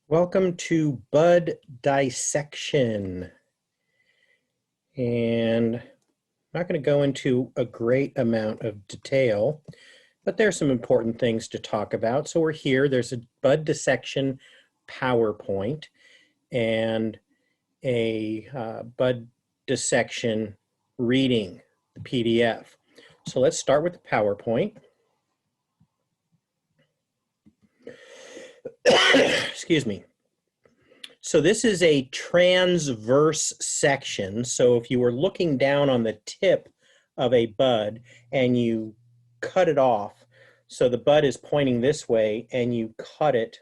Welcome to Bud Dissection. And I'm not going to go into a great amount of detail, but there's some important things to talk about. So we're here, there's a Bud Dissection PowerPoint and a Bud Dissection reading, the PDF. So let's start with the PowerPoint. Excuse me. So this is a transverse section. So if you were looking down on the tip of a bud and you cut it off, so the bud is pointing this way and you cut it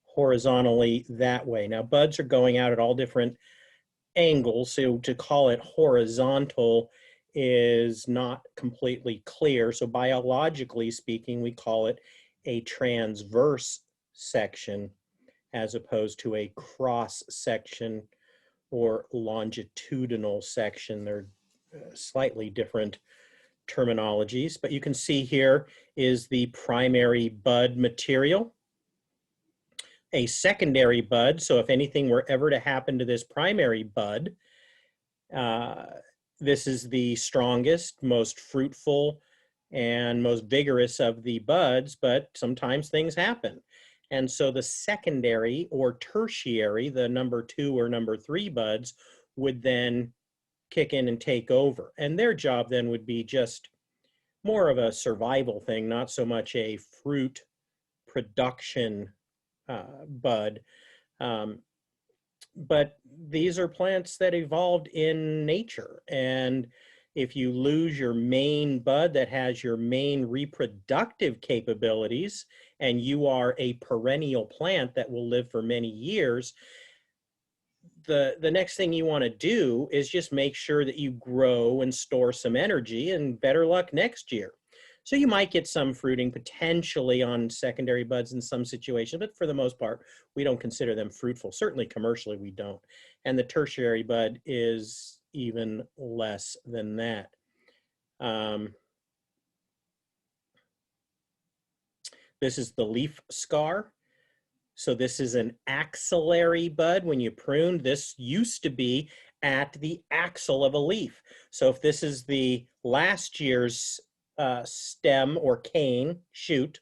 horizontally that way. Now buds are going out at all different angles, so to call it horizontal is not completely clear. So biologically speaking, we call it a transverse section as opposed to a cross section or longitudinal section. They're slightly different terminologies, but you can see here is the primary bud material, a secondary bud. So if anything were ever to happen to this primary bud, this is the strongest, most fruitful, and most vigorous of the buds, but sometimes things happen. And so the secondary or tertiary, the number 2 or number 3 buds, would then kick in and take over. And their job then would be just more of a survival thing, not so much a fruit production bud. But these are plants that evolved in nature. And if you lose your main bud that has your main reproductive capabilities, and you are a perennial plant that will live for many years, the next thing you want to do is just make sure that you grow and store some energy, and better luck next year. So you might get some fruiting potentially on secondary buds in some situations, but for the most part, we don't consider them fruitful. Certainly commercially, we don't. And the tertiary bud is even less than that. This is the leaf scar. So this is an axillary bud. When you prune, this used to be at the axil of a leaf. So if this is the last year's stem or cane, shoot,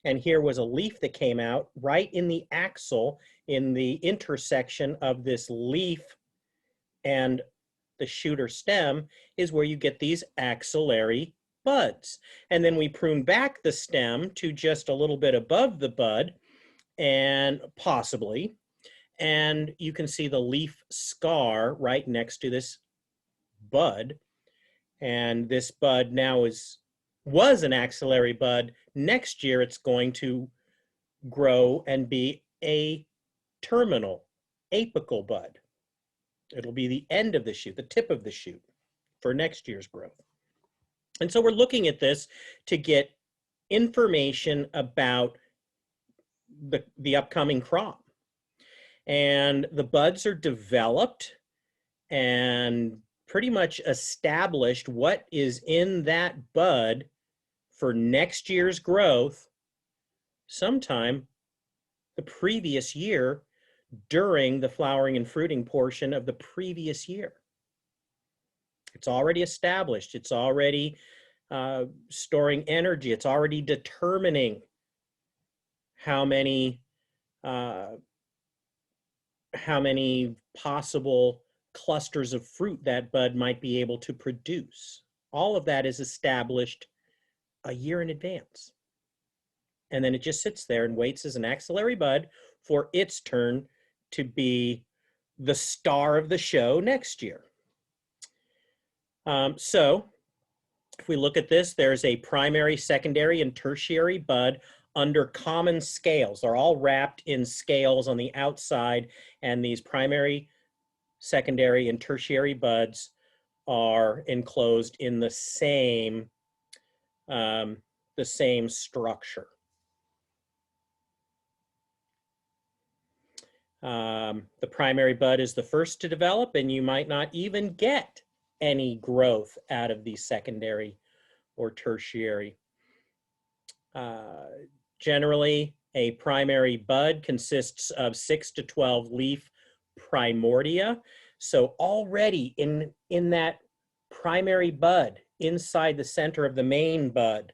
and here was a leaf that came out right in the axil, in the intersection of this leaf and the shoot or stem, is where you get these axillary buds. And then we prune back the stem to just a little bit above the bud, and possibly, and you can see the leaf scar right next to this bud. And this bud now was an axillary bud. Next year, it's going to grow and be a terminal apical bud. It'll be the end of the shoot, the tip of the shoot for next year's growth. And so we're looking at this to get information about the upcoming crop. And the buds are developed and pretty much established what is in that bud for next year's growth sometime the previous year during the flowering and fruiting portion of the previous year. It's already established. It's already storing energy. It's already determining how many possible clusters of fruit that bud might be able to produce. All of that is established a year in advance. And then it just sits there and waits as an axillary bud for its turn to be the star of the show next year. So if we look at this, there's a primary, secondary, and tertiary bud under common scales. They're all wrapped in scales on the outside, and these primary, secondary, and tertiary buds are enclosed in the same structure. The primary bud is the first to develop, and you might not even get any growth out of the secondary or tertiary. Generally, A primary bud consists of 6 to 12 leaf primordia. So already in that primary bud, inside the center of the main bud,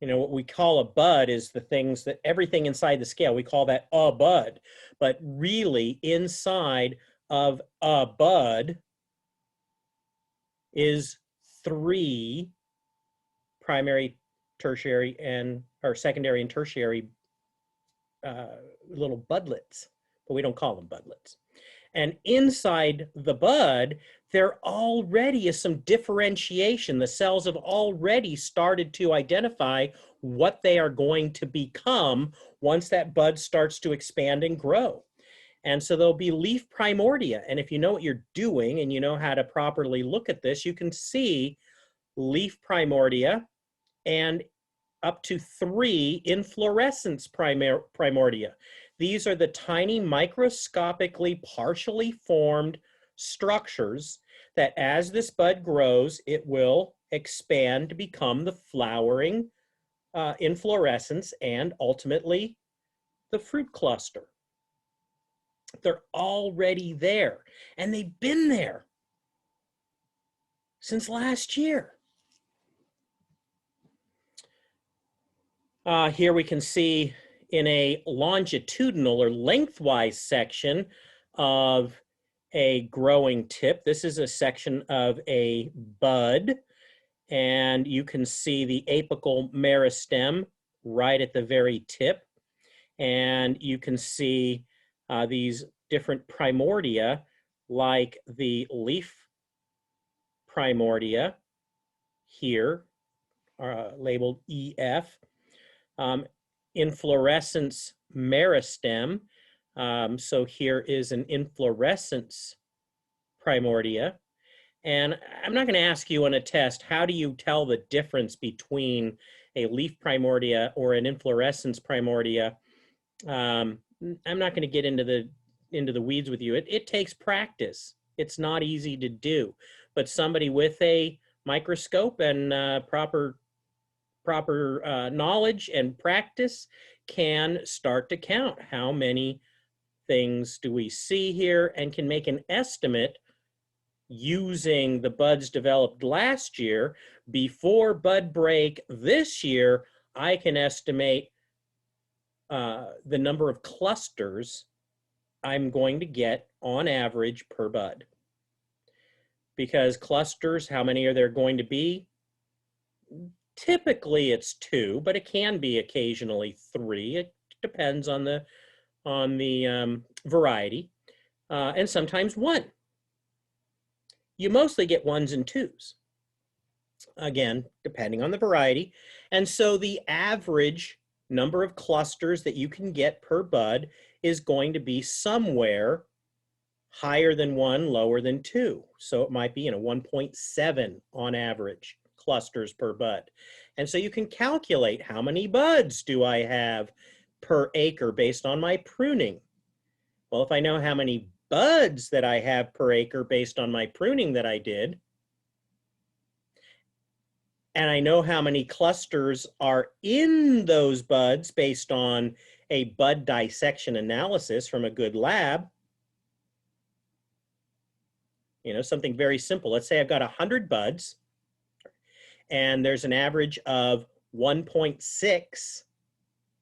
you know, what we call a bud is the things that everything inside the scale, we call that a bud. But really inside of a bud is 3 primary, tertiary, or secondary and tertiary little budlets, but we don't call them budlets. And inside the bud, there already is some differentiation. The cells have already started to identify what they are going to become once that bud starts to expand and grow. And so there'll be leaf primordia. And if you know what you're doing and you know how to properly look at this, you can see leaf primordia and up to 3 inflorescence primordia. These are the tiny microscopically partially formed structures that as this bud grows, it will expand to become the flowering inflorescence and ultimately the fruit cluster. They're already there, and they've been there since last year. Here we can see in a longitudinal or lengthwise section of a growing tip. This is a section of a bud, and you can see the apical meristem right at the very tip. And you can see these different primordia, like the leaf primordia here, labeled EF. Inflorescence meristem. So here is an inflorescence primordia. And I'm not going to ask you on a test, how do you tell the difference between a leaf primordia or an inflorescence primordia? I'm not going to get into the weeds with you. It takes practice. It's not easy to do, but somebody with a microscope and proper knowledge and practice can start to count how many things do we see here and can make an estimate using the buds developed last year. Before bud break this year, I can estimate the number of clusters I'm going to get on average per bud. Because clusters, how many are there going to be? Typically it's 2, but it can be occasionally 3. It depends on the variety, and sometimes 1. You mostly get 1s and 2s, again, depending on the variety. And so the average number of clusters that you can get per bud is going to be somewhere higher than 1, lower than 2. So it might be 1.7 on average clusters per bud. And so you can calculate how many buds do I have per acre based on my pruning. Well, if I know how many buds that I have per acre based on my pruning that I did, and I know how many clusters are in those buds based on a bud dissection analysis from a good lab, something very simple. Let's say I've got 100 buds, and there's an average of 1.6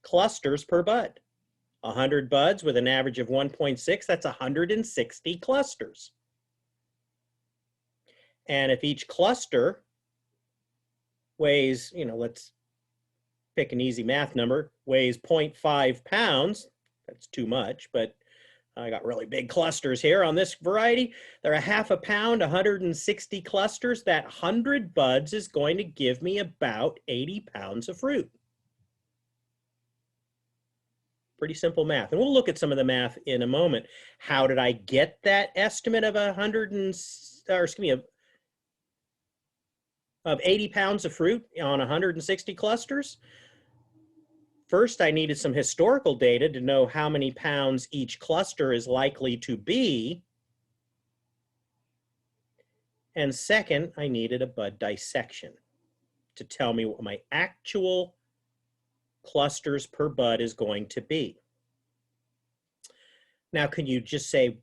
clusters per bud. 100 buds with an average of 1.6, that's 160 clusters. And if each cluster weighs, let's pick an easy math number, weighs 0.5 pounds, that's too much, but I got really big clusters here on this variety. They're a half a pound, 160 clusters. That 100 buds is going to give me about 80 pounds of fruit. Pretty simple math. And we'll look at some of the math in a moment. How did I get that estimate of of 80 pounds of fruit on 160 clusters? First, I needed some historical data to know how many pounds each cluster is likely to be. And second, I needed a bud dissection to tell me what my actual clusters per bud is going to be. Now, can you just say,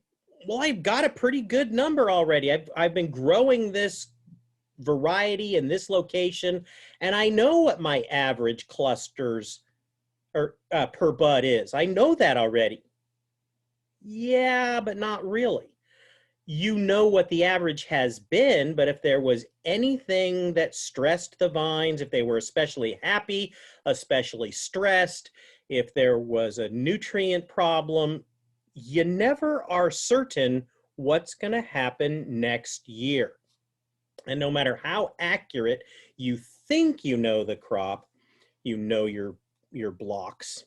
well, I've got a pretty good number already. I've been growing this variety in this location, and I know what my average clusters or per bud is. I know that already. Yeah, but not really. You know what the average has been, but if there was anything that stressed the vines, if they were especially happy, especially stressed, if there was a nutrient problem, you never are certain what's going to happen next year. And no matter how accurate you think you know the crop, you know your blocks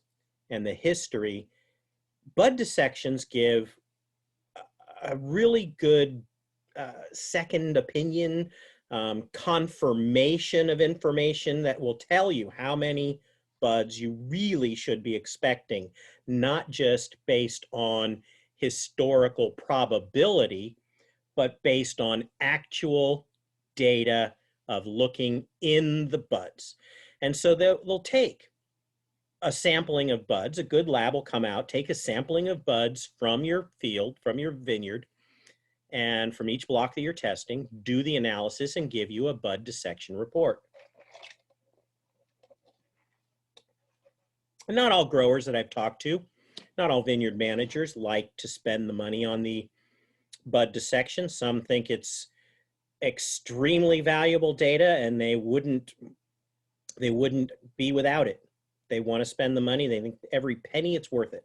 and the history, bud dissections give a really good second opinion, confirmation of information that will tell you how many buds you really should be expecting, not just based on historical probability, but based on actual data of looking in the buds. And so they'll take a sampling of buds. A good lab will come out, take a sampling of buds from your field, from your vineyard, and from each block that you're testing, do the analysis and give you a bud dissection report. And not all growers that I've talked to, not all vineyard managers like to spend the money on the bud dissection. Some think it's extremely valuable data and they wouldn't be without it. They want to spend the money. They think every penny it's worth it.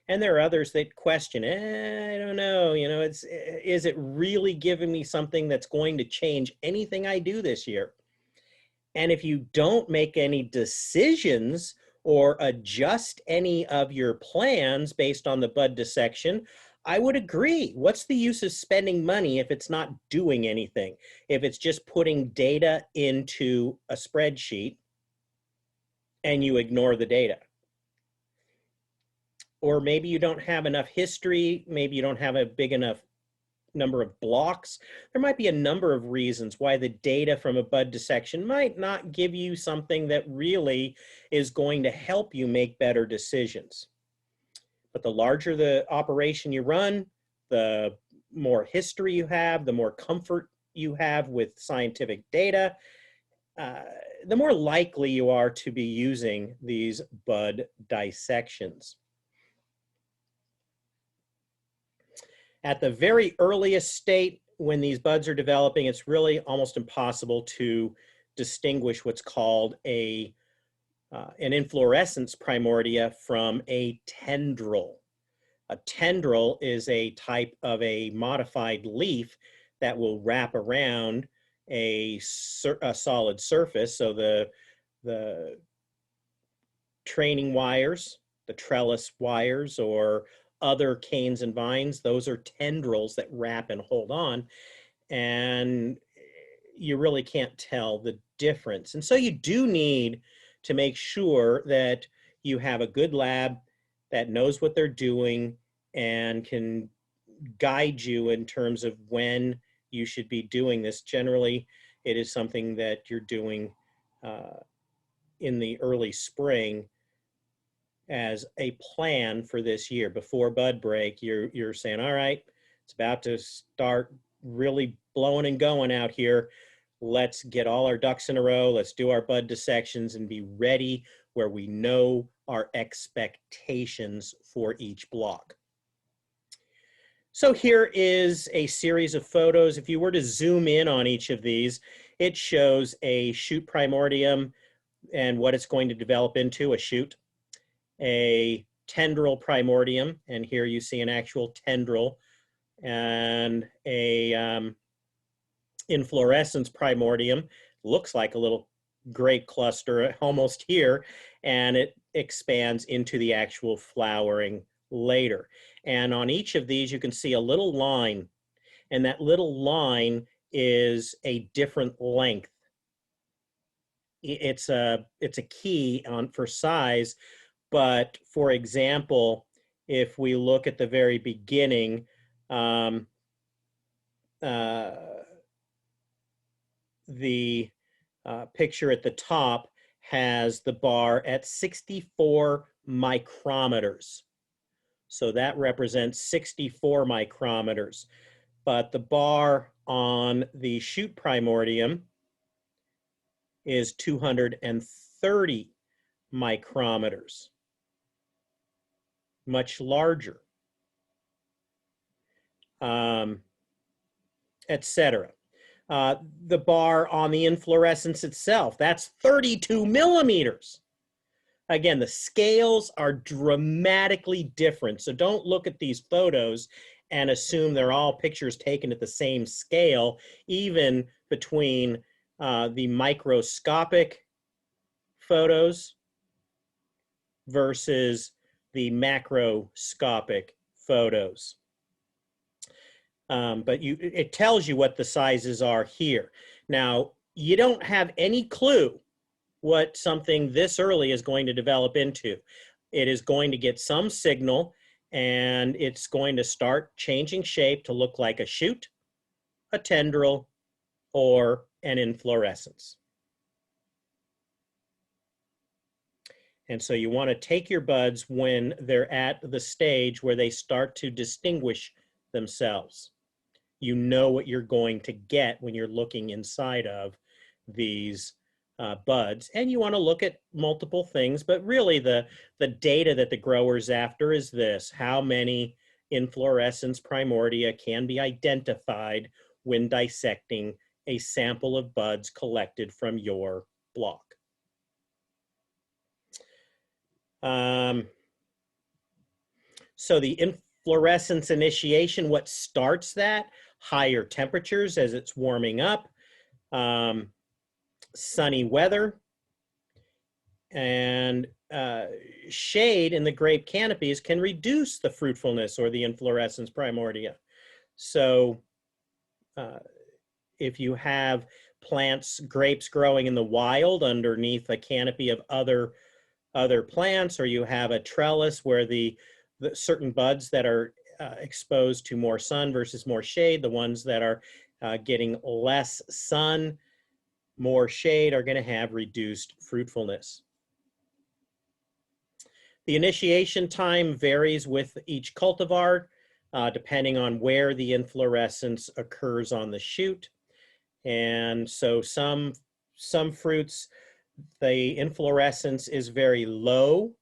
And there are others that question, I don't know, is it really giving me something that's going to change anything I do this year? And if you don't make any decisions or adjust any of your plans based on the bud dissection, I would agree. What's the use of spending money if it's not doing anything? If it's just putting data into a spreadsheet and you ignore the data? Or maybe you don't have enough history, maybe you don't have a big enough number of blocks. There might be a number of reasons why the data from a bud dissection might not give you something that really is going to help you make better decisions. But the larger the operation you run, the more history you have, the more comfort you have with scientific data, the more likely you are to be using these bud dissections. At the very earliest state, when these buds are developing, it's really almost impossible to distinguish what's called an inflorescence primordia from a tendril. A tendril is a type of a modified leaf that will wrap around a solid surface. So the training wires, the trellis wires, or other canes and vines, those are tendrils that wrap and hold on, and you really can't tell the difference. And so you do need to make sure that you have a good lab that knows what they're doing and can guide you in terms of when you should be doing this. Generally, it is something that you're doing in the early spring as a plan for this year. Before bud break, you're saying, all right, it's about to start really blowing and going out here. Let's get all our ducks in a row. Let's do our bud dissections and be ready where we know our expectations for each block. So here is a series of photos. If you were to zoom in on each of these, it shows a shoot primordium and what it's going to develop into, a shoot. A tendril primordium, and here you see an actual tendril, and a inflorescence primordium. Looks like a little grape cluster almost here, and it expands into the actual flowering later. And on each of these you can see a little line, and that little line is a different length. It's a key for size. But for example, if we look at the very beginning, the picture at the top has the bar at 64 micrometers. So that represents 64 micrometers. But the bar on the shoot primordium is 230 micrometers, much larger, etc. The bar on the inflorescence itself, that's 32 millimeters. Again, the scales are dramatically different. So don't look at these photos and assume they're all pictures taken at the same scale, even between the microscopic photos versus the macroscopic photos. But it tells you what the sizes are here. Now, you don't have any clue what something this early is going to develop into. It is going to get some signal, and it's going to start changing shape to look like a shoot, a tendril, or an inflorescence. And so you want to take your buds when they're at the stage where they start to distinguish themselves. You know what you're going to get when you're looking inside of these buds. And you want to look at multiple things, but really the data that the grower's after is this: how many inflorescence primordia can be identified when dissecting a sample of buds collected from your block. So the inflorescence initiation, what starts that? Higher temperatures as it's warming up, sunny weather, and shade in the grape canopies can reduce the fruitfulness or the inflorescence primordia. So if you have grapes growing in the wild underneath a canopy of other plants, or you have a trellis where the certain buds that are exposed to more sun versus more shade, the ones that are getting less sun, more shade, are going to have reduced fruitfulness. The initiation time varies with each cultivar, depending on where the inflorescence occurs on the shoot. And so some fruits, the inflorescence is very low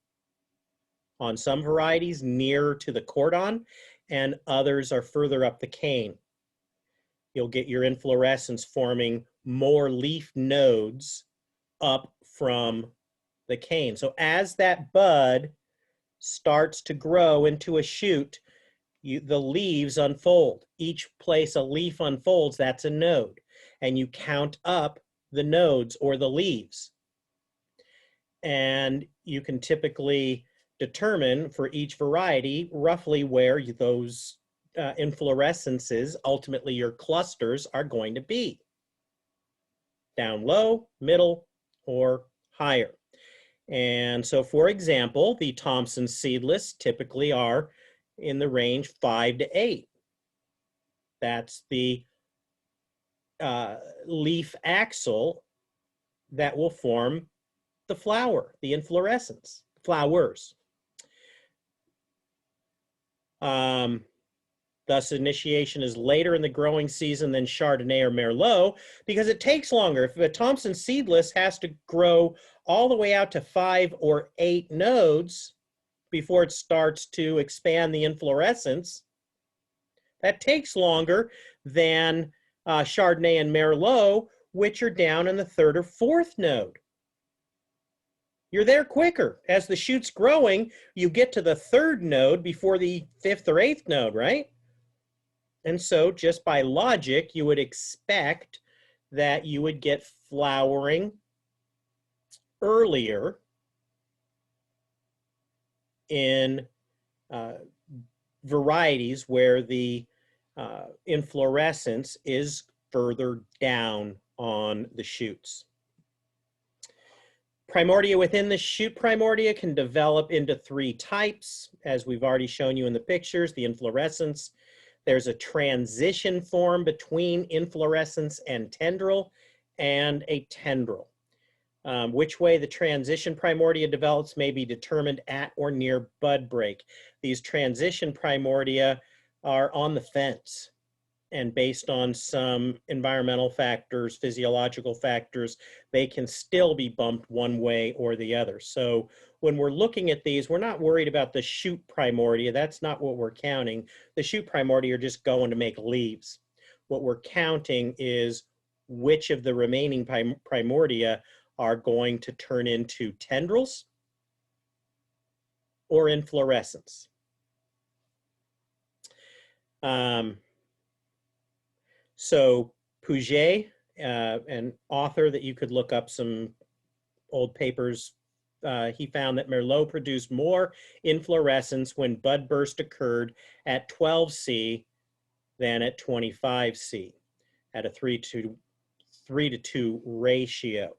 on some varieties, nearer to the cordon, and others are further up the cane. You'll get your inflorescence forming more leaf nodes up from the cane. So as that bud starts to grow into a shoot, the leaves unfold. Each place a leaf unfolds, that's a node. And you count up the nodes or the leaves. And you can typically determine for each variety roughly where those inflorescences, ultimately your clusters, are going to be. Down low, middle, or higher. And so, for example, the Thompson seedless typically are in the range 5 to 8. That's the leaf axil that will form the flower, the inflorescence, flowers. Thus, initiation is later in the growing season than Chardonnay or Merlot because it takes longer. If a Thompson seedless has to grow all the way out to 5 or 8 nodes before it starts to expand the inflorescence, that takes longer than Chardonnay and Merlot, which are down in the 3rd or 4th node. You're there quicker. As the shoot's growing, you get to the 3rd node before the 5th or 8th node, right? And so just by logic, you would expect that you would get flowering earlier in varieties where the inflorescence is further down on the shoots. Primordia within the shoot primordia can develop into 3 types, as we've already shown you in the pictures. The inflorescence, there's a transition form between inflorescence and tendril, and a tendril. Which way the transition primordia develops may be determined at or near bud break. These transition primordia are on the fence, and based on some environmental factors, physiological factors, they can still be bumped one way or the other. So when we're looking at these, we're not worried about the shoot primordia. That's not what we're counting. The shoot primordia are just going to make leaves. What we're counting is which of the remaining primordia are going to turn into tendrils or inflorescence. So Pouget, an author that you could look up some old papers, he found that Merlot produced more inflorescence when bud burst occurred at 12C than at 25C, at a 3 to 2 ratio.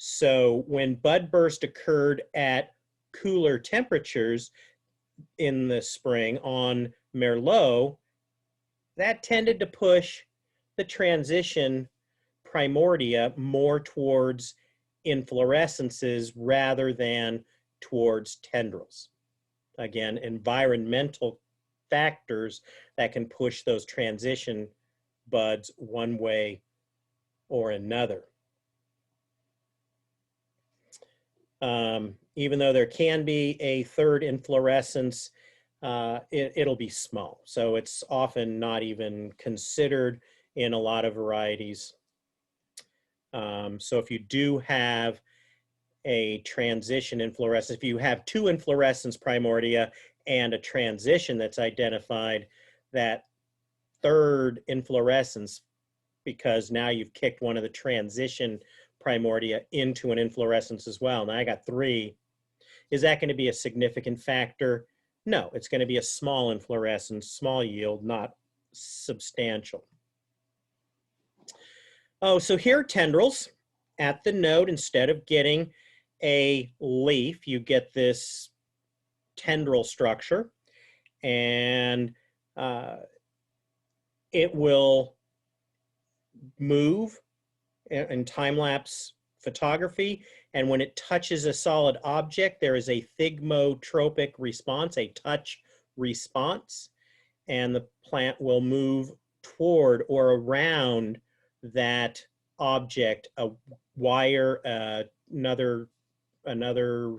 So when bud burst occurred at cooler temperatures in the spring on Merlot, that tended to push the transition primordia more towards inflorescences rather than towards tendrils. Again, environmental factors that can push those transition buds one way or another. Even though there can be a third inflorescence, it'll be small. So it's often not even considered in a lot of varieties. So if you do have a transition inflorescence, if you have two inflorescence primordia and a transition that's identified, that third inflorescence, because now you've kicked one of the transition primordia into an inflorescence as well. Now I got 3. Is that going to be a significant factor? No, it's going to be a small inflorescence, small yield, not substantial. Oh, so here are tendrils at the node. Instead of getting a leaf, you get this tendril structure, and it will move in time-lapse photography, and when it touches a solid object, there is a thigmotropic response, a touch response, and the plant will move toward or around that object, a wire, another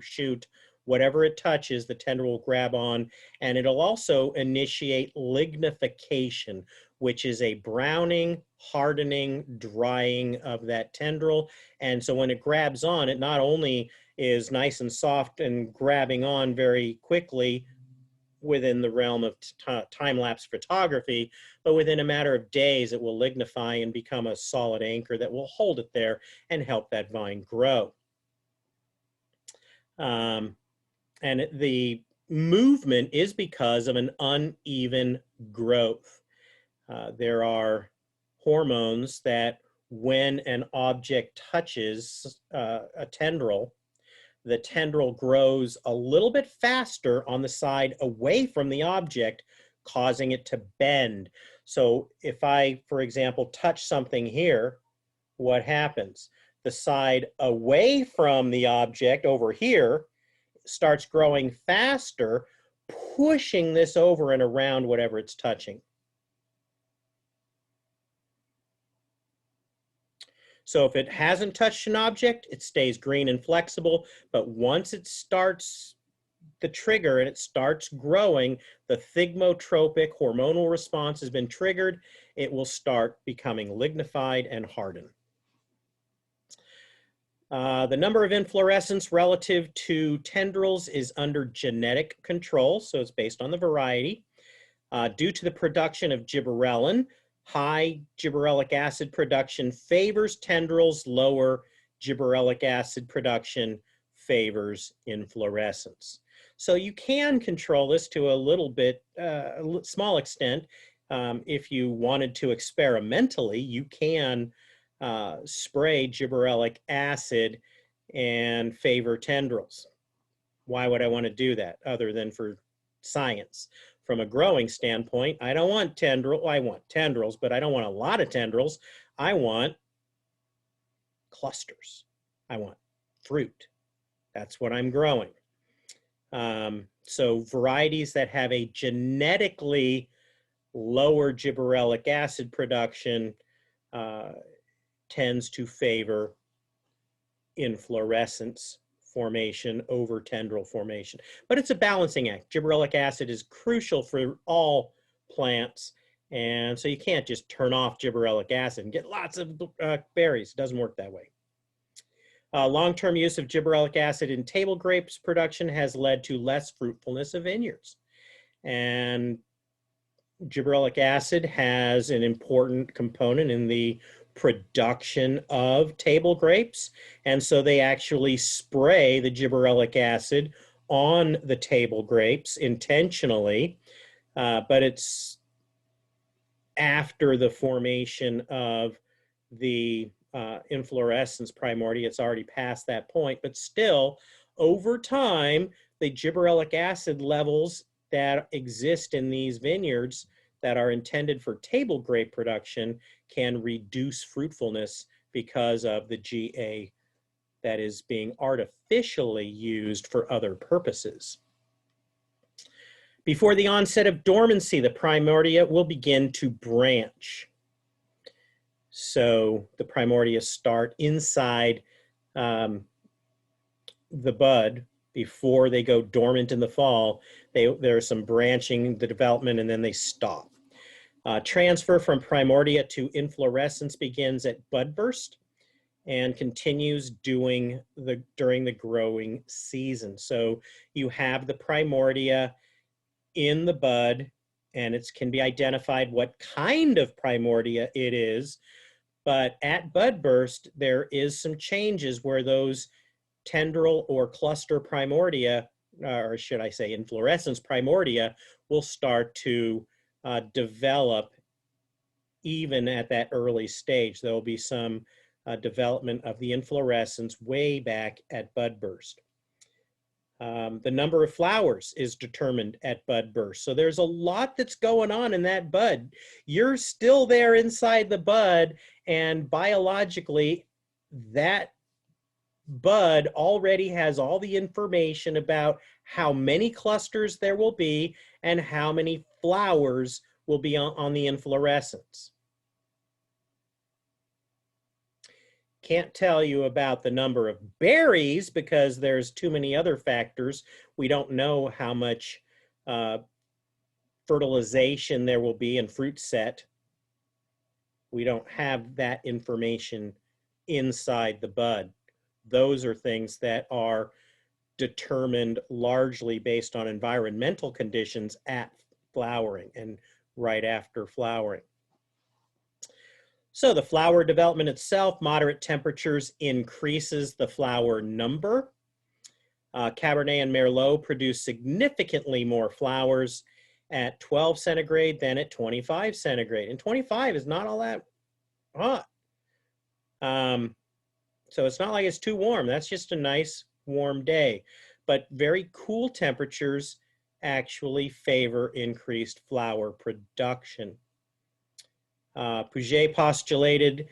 shoot, whatever it touches, the tendril will grab on, and it'll also initiate lignification, which is a browning, hardening, drying of that tendril. And so when it grabs on, it not only is nice and soft and grabbing on very quickly within the realm of time-lapse photography, but within a matter of days, it will lignify and become a solid anchor that will hold it there and help that vine grow. And the movement is because of an uneven growth. There are hormones that when an object touches a tendril, the tendril grows a little bit faster on the side away from the object, causing it to bend. So if I, for example, touch something here, what happens? The side away from the object over here starts growing faster, pushing this over and around whatever it's touching. So if it hasn't touched an object, it stays green and flexible, but once it starts the trigger and it starts growing, the thigmotropic hormonal response has been triggered, it will start becoming lignified and hardened. The number of inflorescence relative to tendrils is under genetic control, so it's based on the variety. Due to the production of gibberellin, high gibberellic acid production favors tendrils, lower gibberellic acid production favors inflorescence. So you can control this to a little bit, small extent. If you wanted to experimentally, you can spray gibberellic acid and favor tendrils. Why would I want to do that other than for science? From a growing standpoint, I want tendrils, but I don't want a lot of tendrils. I want clusters. I want fruit. That's what I'm growing. So varieties that have a genetically lower gibberellic acid production tends to favor inflorescence formation over tendril formation. But it's a balancing act. Gibberellic acid is crucial for all plants, and so you can't just turn off gibberellic acid and get lots of berries. It doesn't work that way. Long-term use of gibberellic acid in table grapes production has led to less fruitfulness of vineyards. And gibberellic acid has an important component in the production of table grapes. And so they actually spray the gibberellic acid on the table grapes intentionally, but it's after the formation of the inflorescence primordia. It's already past that point, but still, over time, the gibberellic acid levels that exist in these vineyards that are intended for table grape production can reduce fruitfulness because of the GA that is being artificially used for other purposes. Before the onset of dormancy, the primordia will begin to branch. So the primordia start inside the bud before they go dormant in the fall. There's some branching, the development, and then they stop. Transfer from primordia to inflorescence begins at bud burst and continues during the growing season. So you have the primordia in the bud, and it can be identified what kind of primordia it is. But at bud burst, there is some changes where those tendril or cluster primordia, or should I say inflorescence primordia, will start to develop even at that early stage. There will be some development of the inflorescence way back at bud burst. The number of flowers is determined at bud burst. So there's a lot that's going on in that bud. You're still there inside the bud, and biologically, that bud already has all the information about how many clusters there will be and how many flowers will be on the inflorescence. Can't tell you about the number of berries because there's too many other factors. We don't know how much fertilization there will be in fruit set. We don't have that information inside the bud. Those are things that are determined largely based on environmental conditions at flowering and right after flowering. So the flower development itself, moderate temperatures increases the flower number. Cabernet and Merlot produce significantly more flowers at 12 centigrade than at 25 centigrade. And 25 is not all that hot. So it's not like it's too warm. That's just a nice warm day. But very cool temperatures actually favor increased flower production. Puget postulated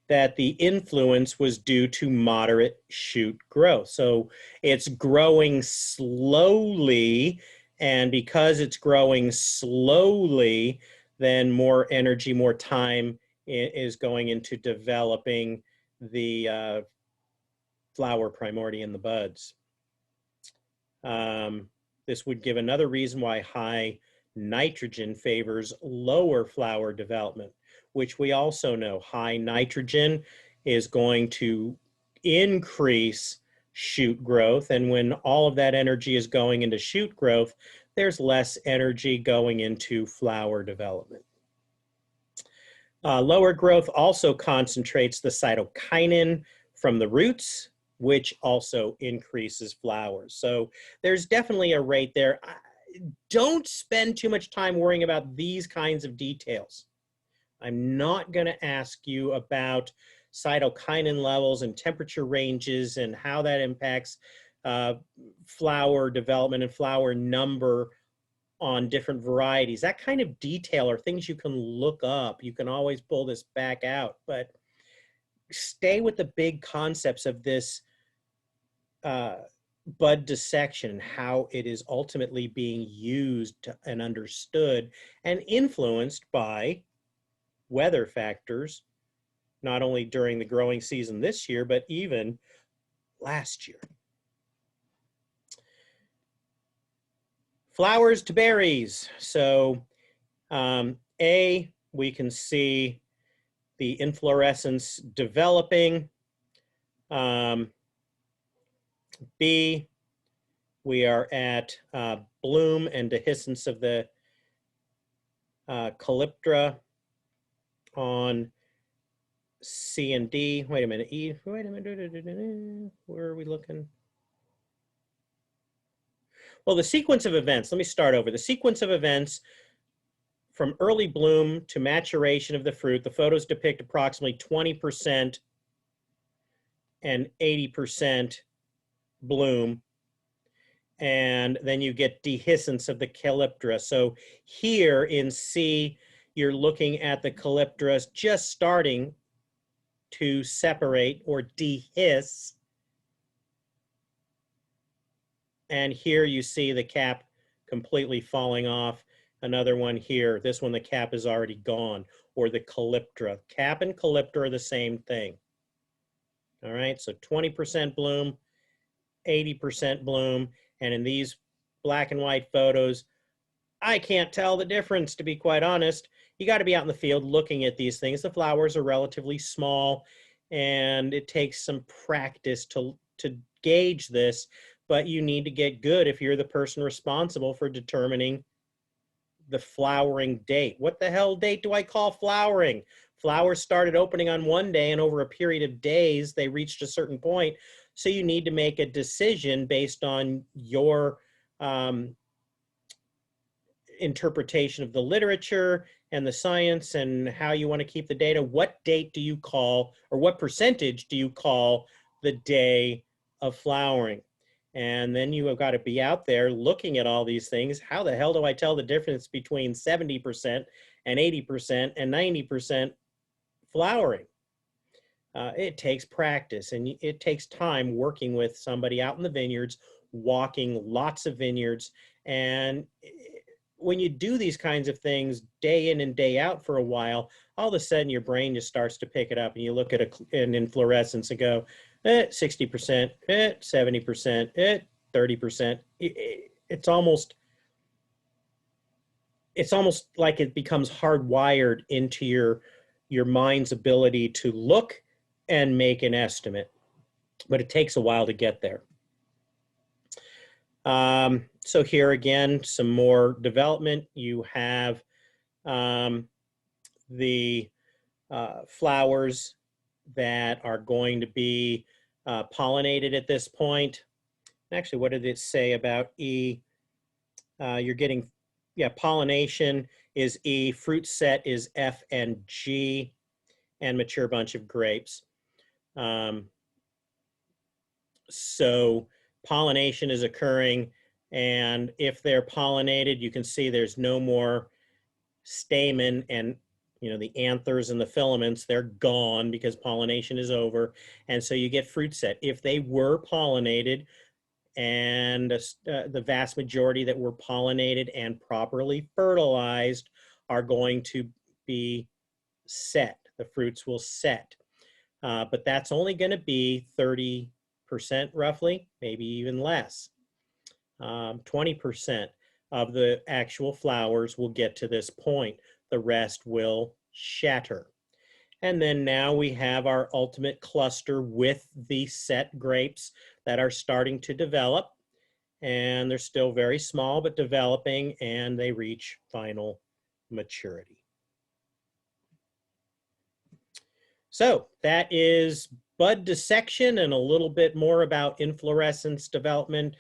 that the influence was due to moderate shoot growth. So it's growing slowly, and because it's growing slowly, then more energy, more time is going into developing the flower primordia in the buds. This would give another reason why high nitrogen favors lower flower development, which we also know high nitrogen is going to increase shoot growth. And when all of that energy is going into shoot growth, there's less energy going into flower development. Lower growth also concentrates the cytokinin from the roots, which also increases flowers. So there's definitely a rate there. Don't spend too much time worrying about these kinds of details. I'm not going to ask you about cytokinin levels and temperature ranges and how that impacts flower development and flower number on different varieties. That kind of detail are things you can look up. You can always pull this back out, but stay with the big concepts of this bud dissection and how it is ultimately being used and understood and influenced by weather factors, not only during the growing season this year, but even last year. Flowers to berries. So A, we can see the inflorescence developing. B, we are at bloom and dehiscence of the calyptra on C and D. Wait a minute, E, wait a minute, where are we looking? Well, the sequence of events, let me start over. The sequence of events from early bloom to maturation of the fruit, the photos depict approximately 20% and 80% bloom. And then you get dehiscence of the calyptra. So here in C, you're looking at the calyptra just starting to separate or dehisce. And here you see the cap completely falling off. Another one here, this one, the cap is already gone, or the calyptra. Cap and calyptra are the same thing. All right, so 20% bloom, 80% bloom. And in these black and white photos, I can't tell the difference, to be quite honest. You got to be out in the field looking at these things. The flowers are relatively small, and it takes some practice to gauge this, but you need to get good if you're the person responsible for determining the flowering date. What the hell date do I call flowering? Flowers started opening on one day, and over a period of days, they reached a certain point. So you need to make a decision based on your interpretation of the literature and the science and how you want to keep the data. What date do you call, or what percentage do you call the day of flowering? And then you have got to be out there looking at all these things. How the hell do I tell the difference between 70% and 80% and 90% flowering? It takes practice, and it takes time working with somebody out in the vineyards, walking lots of vineyards. And when you do these kinds of things day in and day out for a while, all of a sudden your brain just starts to pick it up, and you look at an inflorescence and go, 60%, 70%, 30%. It's almost like it becomes hardwired into your mind's ability to look and make an estimate, but it takes a while to get there. So here again, some more development. You have the flowers that are going to be pollinated at this point. Actually, what did it say about E? You're getting, pollination is E, fruit set is F and G, and mature bunch of grapes. So pollination is occurring, and if they're pollinated, you can see there's no more stamen, and the anthers and the filaments, they're gone because pollination is over, and so you get fruit set. If they were pollinated, and the vast majority that were pollinated and properly fertilized are going to be set. The fruits will set, but that's only going to be 30% roughly, maybe even less. 20% of the actual flowers will get to this point. The rest will shatter. And then now we have our ultimate cluster with the set grapes that are starting to develop. And they're still very small, but developing, and they reach final maturity. So that is bud dissection and a little bit more about inflorescence development,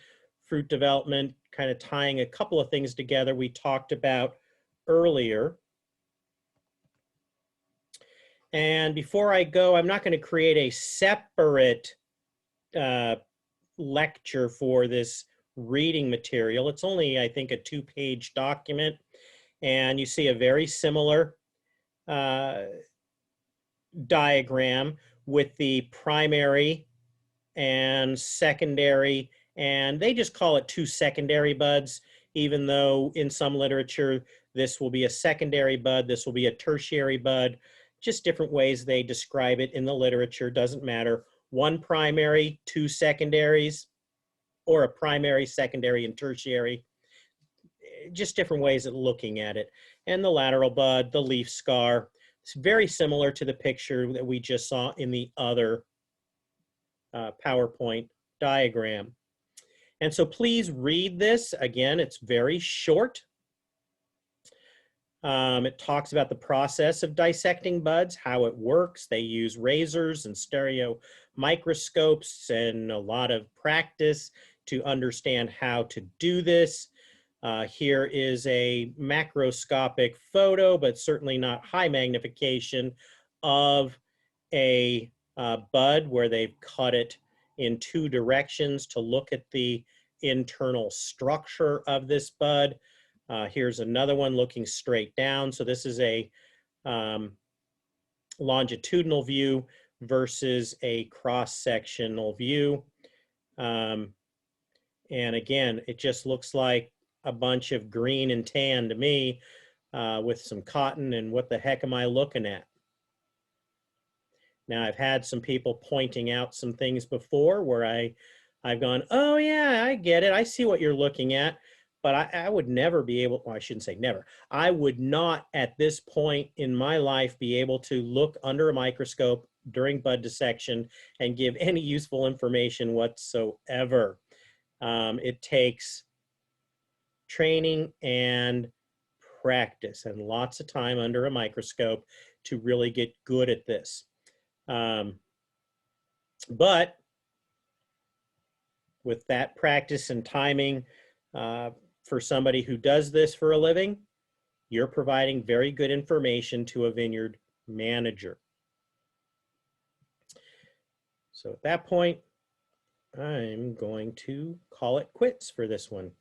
fruit development, kind of tying a couple of things together we talked about earlier. And before I go, I'm not going to create a separate lecture for this reading material. It's only, I think, a 2-page document. And you see a very similar diagram with the primary and secondary, and they just call it 2 secondary buds, even though in some literature this will be a secondary bud, this will be a tertiary bud. Just different ways they describe it in the literature, doesn't matter. 1 primary, 2 secondaries, or a primary, secondary, and tertiary. Just different ways of looking at it. And the lateral bud, the leaf scar, it's very similar to the picture that we just saw in the other PowerPoint diagram. And so please read this. Again, it's very short. It talks about the process of dissecting buds, how it works. They use razors and stereo microscopes and a lot of practice to understand how to do this. Here is a macroscopic photo, but certainly not high magnification, of a bud where they've cut it in 2 directions to look at the internal structure of this bud. Here's another one looking straight down. So this is a longitudinal view versus a cross-sectional view. And again, it just looks like a bunch of green and tan to me with some cotton, and what the heck am I looking at? Now, I've had some people pointing out some things before where I've gone, oh yeah, I get it. I see what you're looking at. But I would never be able, well, I shouldn't say never. I would not at this point in my life be able to look under a microscope during bud dissection and give any useful information whatsoever. It takes training and practice and lots of time under a microscope to really get good at this. But with that practice and timing, for somebody who does this for a living, you're providing very good information to a vineyard manager. So at that point, I'm going to call it quits for this one.